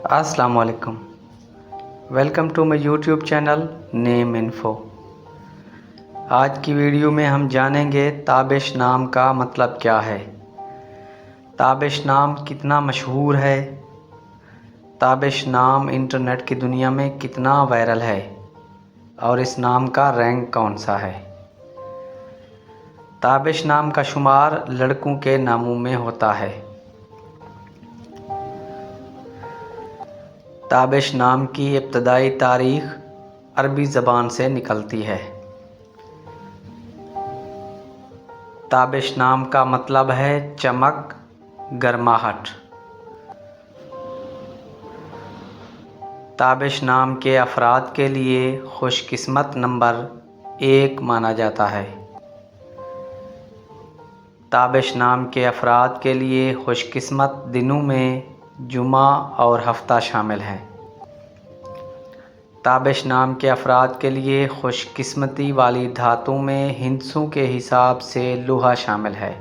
السلام علیکم، welcome to my YouTube channel نیم انفو۔ آج کی ویڈیو میں ہم جانیں گے تابش نام کا مطلب کیا ہے، تابش نام کتنا مشہور ہے، تابش نام انٹرنیٹ کی دنیا میں کتنا وائرل ہے اور اس نام کا رینک کون سا ہے۔ تابش نام کا شمار لڑکوں کے ناموں میں ہوتا ہے۔ تابش نام کی ابتدائی تاریخ عربی زبان سے نکلتی ہے۔ تابش نام کا مطلب ہے چمک، گرماہٹ۔ تابش نام کے افراد کے لیے خوش قسمت نمبر 1 مانا جاتا ہے۔ تابش نام کے افراد کے لیے خوش قسمت دنوں میں جمعہ اور ہفتہ شامل ہیں۔ تابش نام کے افراد کے لیے خوش قسمتی والی دھاتوں میں ہندسوں کے حساب سے لوہا شامل ہے۔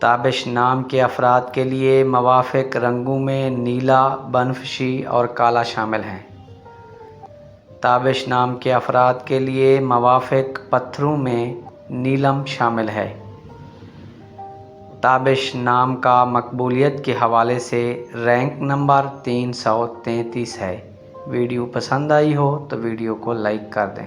تابش نام کے افراد کے لیے موافق رنگوں میں نیلا، بنفشی اور کالا شامل ہیں۔ تابش نام کے افراد کے لیے موافق پتھروں میں نیلم شامل ہے۔ تابش نام کا مقبولیت کے حوالے سے رینک نمبر 333 ہے۔ ویڈیو پسند آئی ہو تو ویڈیو کو لائک کر دیں۔